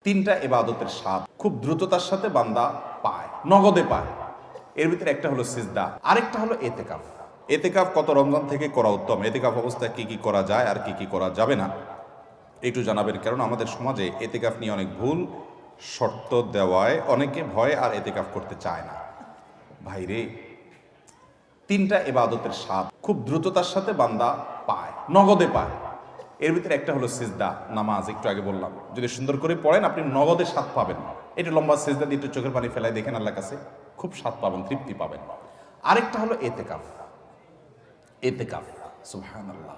তিনটা ইবাদতের স্বাদ খুব দ্রুততার সাথে বান্দা পায়, নগদে পায়। এর ভিতরে একটা হলো সিজদা, আরেকটা হলো এতেকাফ। এতেকাফ কত রমজান থেকে করা উত্তম, এতেকাফ অবস্থায় কি কি করা যায় আর কি কি করা যাবে না একটু জানাবেন। কারণ আমাদের সমাজে এতেকাফ নিয়ে অনেক ভুল শর্ত দেওয়ায় অনেকে ভয় আর এতেকাফ করতে চায় না। ভাইরে, তিনটা ইবাদতের স্বাদ খুব দ্রুততার সাথে বান্দা পায়, নগদে পায়। এর ভিতরে একটা হলো সিজদা, নামাজ। একটু আগে বললাম, যদি সুন্দর করে পড়েন আপনি নগদে স্বাদ পাবেন। একটু লম্বা সিজদা দিয়ে একটু চোখের পানি ফেলায় দেখেন, আল্লাহর কাছে খুব স্বাদ পাবেন, তৃপ্তি পাবেন। আরেকটা হলো এতেকাফ। এতেকাফ, সুবহানাল্লাহ,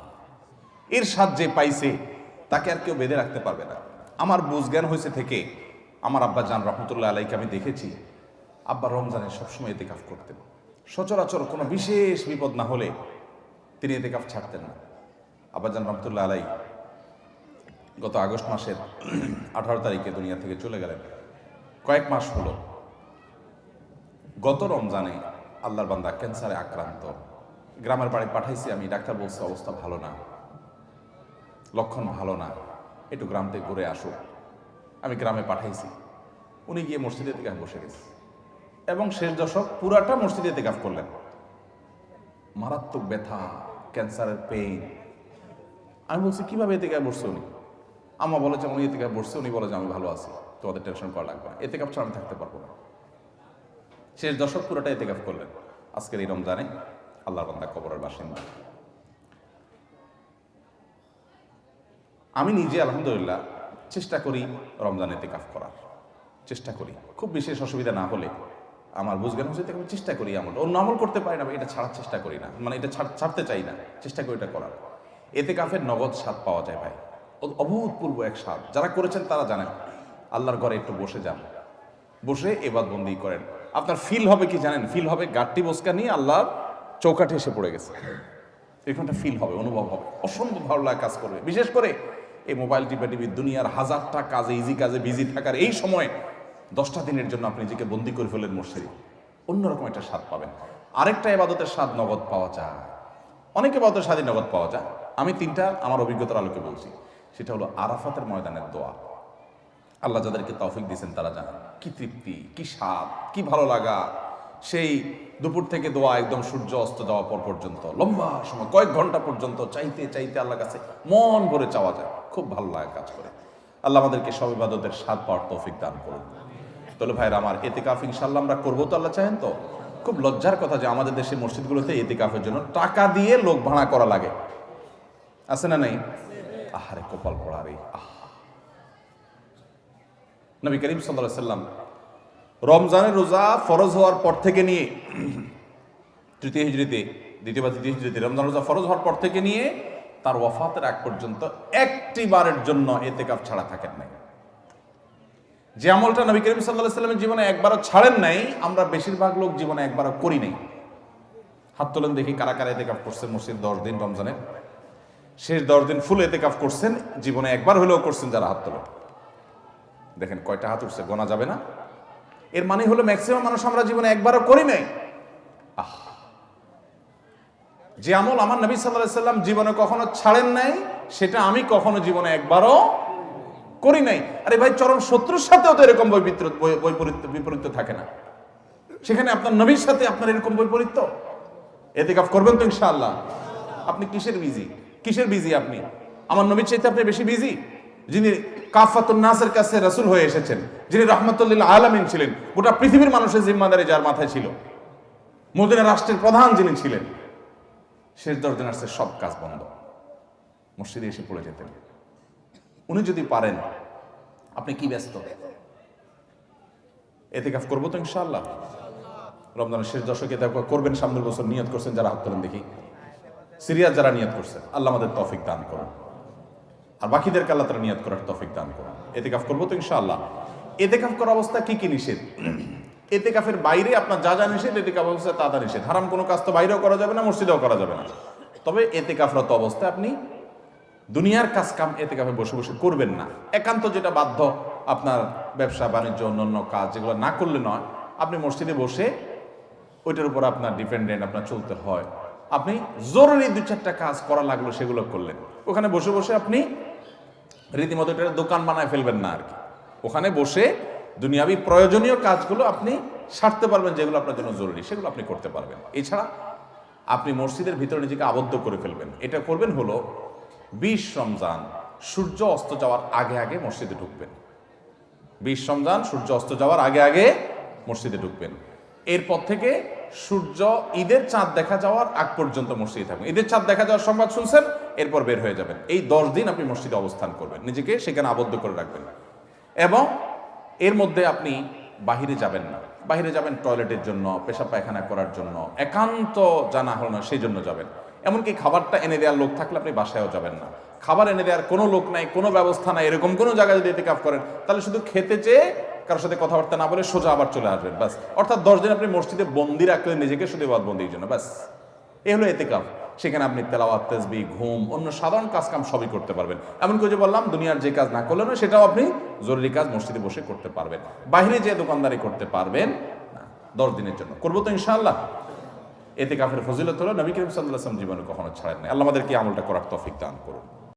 এর স্বাদ যে পাইছে তাকে আর কেউ বেঁধে রাখতে পারবে না। আমার বুঝ জ্ঞান হয়েছে থেকে আমার আব্বা জান রহমতুল্লাহ আলাইকে আমি দেখেছি, আব্বা রমজানে সবসময় এতেকাফ করতেন। সচরাচর কোনো বিশেষ বিপদ না হলে তিনি এতেকাফ ছাড়তেন না। আব্বাজান রহমতুল্লাহ আলাই গত আগস্ট মাসের 18 তারিখে দুনিয়া থেকে চলে গেলেন। কয়েক মাস হলো। গত রমজানে আল্লাহর বান্দা ক্যান্সারে আক্রান্ত, গ্রামের বাড়ি পাঠাইছি আমি, ডাক্তার বলছে অবস্থা ভালো না, লক্ষণ ভালো না, একটু গ্রাম থেকে ঘুরে আসো। আমি গ্রামে পাঠাইছি, উনি গিয়ে মসজিদে এতেকাফ বসে গেছে এবং শেষ দশক পুরাটা মসজিদে এতেকাফ করলেন। মারাত্মক ব্যথা, ক্যান্সারের পেইন। আমি বলছি কিভাবে এতেকাফ বসছে উনি? আম্মা বলে যে উনি এতেকাফ বসছে, উনি বলে যে আমি ভালো আছি, তোমাদের টেনশন করা লাগবে না, এতেকাফ ছাড়া আমি থাকতে পারবো না। শেষ দশক পুরোটা এতেকাফ করলেন। আজকের এই রমজানে আল্লাহর বান্দা কবরের বাসিন্দা। আমি নিজে আলহামদুলিল্লাহ চেষ্টা করি রমজান এতেকাফ করার, চেষ্টা করি। খুব বিশেষ অসুবিধা না হলে আমার বুঝজ্ঞান হচ্ছে আমি চেষ্টা করি। আমল অন্য আমল করতে পারি না, এটা ছাড়ার চেষ্টা করি না, মানে এটা ছাড়তে চাই না, চেষ্টা করি এটা করার। এতেকাফের নগদ স্বাদ পাওয়া যায় ভাই, অভূতপূর্ব এক স্বাদ। যারা করেছেন তারা জানেন। আল্লাহর ঘরে একটু বসে যান, বসে ইবাদতবন্দি করেন, আপনার ফিল হবে কি জানেন? ফিল হবে গাট্টি বসকা নিয়ে আল্লাহর চৌকাঠে এসে পড়ে গেছে, এরকমটা ফিল হবে, অনুভব হবে, অসম্ভব ভালো লাগে কাজ করবে। বিশেষ করে এই মোবাইল টিপি দুনিয়ার হাজারটা কাজে, ইজি কাজে বিজি থাকার এই সময় 10টা দিনের জন্য আপনি নিজেকে বন্দি করে ফেলেন মসজিদে, অন্যরকম একটা স্বাদ পাবেন। আরেকটা ইবাদতের স্বাদ নগদ পাওয়া যায়, অনেক ইবাদতের স্বাদই নগদ পাওয়া যায়। আমি তিনটা আমার অভিজ্ঞতার আলোকে বলছি। সেটা হলো আরাফাতের ময়দানের দোয়া। আল্লাহ যাদেরকে তৌফিক দিয়েছেন তারা জানেন কি তৃপ্তি, কি স্বাদ, কি ভালো লাগা। সেই দুপুর থেকে দোয়া একদম সূর্য অস্ত যাওয়া পর পর্যন্ত লম্বা সময়, কয়েক ঘন্টা পর্যন্ত চাইতে চাইতে আল্লাহর কাছে মন ভরে চাওয়া যায়, খুব ভালো লাগে কাজ করে। আল্লাহ আমাদেরকে সব ইবাদতের স্বাদ পাওয়ার তৌফিক দান করুন। তাহলে ভাইরা আমার, এতেকাফ ইনশাআল্লাহ আমরা করবো তো? আল্লাহ চাহেন তো? খুব লজ্জার কথা যে আমাদের দেশের মসজিদগুলোতে এতেকাফের জন্য টাকা দিয়ে লোক ভাড়া করা লাগে, আছে না নাই? আহারে কপাল পড়া রে। নবী করিম সাল্লাল্লাহু আলাইহি সাল্লাম রমজানের রোজা ফরজ হওয়ার পর থেকে নিয়ে তৃতীয় হিজরিতে, দ্বিতীয় বা তৃতীয় হিজরিতে রমজান রোজা ফরজ হওয়ার পর থেকে নিয়ে তার ওয়াফাতের আগ পর্যন্ত একটি বারের জন্য এতেকাফ ছাড়া থাকেন নাই। যে আমলটা নবী করিম সাল্লাল্লাহু আলাইহি সাল্লামের জীবনে একবারও ছাড়েন নাই, আমরা বেশিরভাগ লোক জীবনে একবারও করি নাই। হাত তোলেন দেখি কারা কারা এতেকাফ করছেন মসজিদ 10 দিন রমজানের শেষ 10 দিন ফুল এতেকাফ করছেন, জীবনে একবার হলেও করছেন। যারা হাত তোলেন দেখেন কয়টা হাত উঠছে, গোনা যাবে না। এর মানে হলো ম্যাক্সিমাম মানুষ আমরা জীবনে একবারও করি নাই। যে আমল আমার নবী সাল্লাল্লাহু আলাইহি সাল্লাম জীবনে কখনো ছাড়েন নাই, সেটা আমি কখনো জীবনে একবারও করি নাই। আরে ভাই, চরম শত্রুর সাথেও তো এরকম বিপরীত থাকে না, সেখানে আপনার নবীর সাথে আপনার এরকম বৈপরীত্য। এতেকাফ করবেন তো ইনশাআল্লাহ? আপনি কিসের বিজি? আপনি আমার নবীর চাইতে আপনি বেশি বিজি, যিনি কাফাতুন নাসের কাছে রাসূল হয়ে এসেছেন, যিনি রাহমাতুল লিল আলামিন ছিলেন, গোটা পৃথিবীর মানুষের জিম্মাদারি যার মাথায় ছিল, মদিনা রাষ্ট্রের প্রধান যিনি ছিলেন, শেষ 10 দিন আসছে সব কাজ বন্ধ, মসজিদে এসে পড়ে যেতেন। উনি যদি পারেন, আপনি কি ব্যস্ত? এতেকাফ করবো তো ইনশাআল্লাহ? রমজানের শেষ দশকে এতেকাফ করবেন, সামনের বছর নিয়ত করছেন যারা, হাত তোলেন দেখি। সিরিয়াস যারা নিয়ত করছেন, আল্লাহ আমাদের তৌফিক দান করুন, আর বাকিদেরকে আল্লাহ তাআলা নিয়ত করার তৌফিক দান করুন। এতেকাফ করবো তো ইনশাআল্লাহ? এতেকাফ করার অবস্থা কি কি নিষেধ? এতেকাফের বাইরে আপনার যা যা নিষেধ, এতেকাফ অবস্থায় তা নিষেধ। হারাম কোনো কাজ তো বাইরেও করা যাবে না, মসজিদেও করা যাবে না। তবে এতেকাফরত অবস্থায় আপনি দুনিয়ার কাজ কাম এতেকাফে বসে বসে করবেন না। একান্ত যেটা বাধ্য, আপনার ব্যবসা বাণিজ্য অন্যান্য কাজ যেগুলো না করলে নয়, আপনি মসজিদে বসে ওইটার উপর আপনার ডিপেন্ডেন্ট, আপনার চলতে হয়। আপনি জরুরি 2-4টা কাজ করা লাগলো, সেগুলো করলেন। ওখানে বসে বসে আপনি রীতিমতো এটা দোকান বানায় ফেলবেন না আর কি। ওখানে বসে দুনিয়াবি প্রয়োজনীয় কাজগুলো আপনি সারতে পারবেন, যেগুলো আপনার জন্য জরুরি সেগুলো আপনি করতে পারবেন। এছাড়া আপনি মসজিদের ভিতরে নিজেকে আবদ্ধ করে ফেলবেন। এটা করবেন হলো 20 রমজান সূর্য অস্ত যাওয়ার আগে আগে মসজিদে ঢুকবেন। 20 রমজান সূর্য অস্ত যাওয়ার আগে আগে মসজিদে ঢুকবেন। এরপর থেকে সূর্য ঈদের চাঁদ দেখা যাওয়ার আগ পর্যন্ত মসজিদে থাকবেন। ঈদের চাঁদ দেখা যাওয়ার সংবাদ শুনছেন, এরপর বের হয়ে যাবেন। এই 10 দিন আপনি মসজিদে অবস্থান করবেন, নিজেকে সেখানে আবদ্ধ করে রাখবেন। এবং এর মধ্যে আপনি বাহিরে যাবেন না। বাহিরে যাবেন টয়লেটের জন্য, পেশাব পায়খানা করার জন্য, একান্ত জানা হলো না সেই জন্য যাবেন। এমনকি খাবারটা এনে দেওয়ার লোক থাকলে আপনি বাসায়ও যাবেন না। খাবার এনে দেওয়ার কোনো লোক নাই, কোনো ব্যবস্থা নাই, এরকম কোনো জায়গায় যদি ইতিকাফ করেন তাহলে শুধু খেতে চেয়ে কারোর সাথে কথাবার্তা না বলে সোজা আবার চলে আসবেন, ব্যাস। অর্থাৎ 10 দিন আপনি মসজিদে বন্দি রাখলেন নিজেকে, শুধু বন্দির জন্য, ব্যাস। এ হলো ইতিকাফ। সেখানে আপনি তেলাওয়াত, তাসবিহ, ঘুম, অন্য সাধারণ কাজকাম সবই করতে পারবেন। এমনকি যে বললাম দুনিয়ার যে কাজ না করলেন সেটাও আপনি জরুরি কাজ মসজিদে বসে করতে পারবেন। বাইরে যে দোকানদারি করতে পারবেন না 10 দিনের জন্য। করবো তো ইনশাআল্লাহ। ইতিকাফের ফজিলত হলো নবী করিম সাল্লাল্লাহু আলাইহি ওয়াসাল্লাম জীবনে কখনো ছাড়েন না। আল্লাহ আমাদেরকে আমলটা করার তৌফিক দান করুন।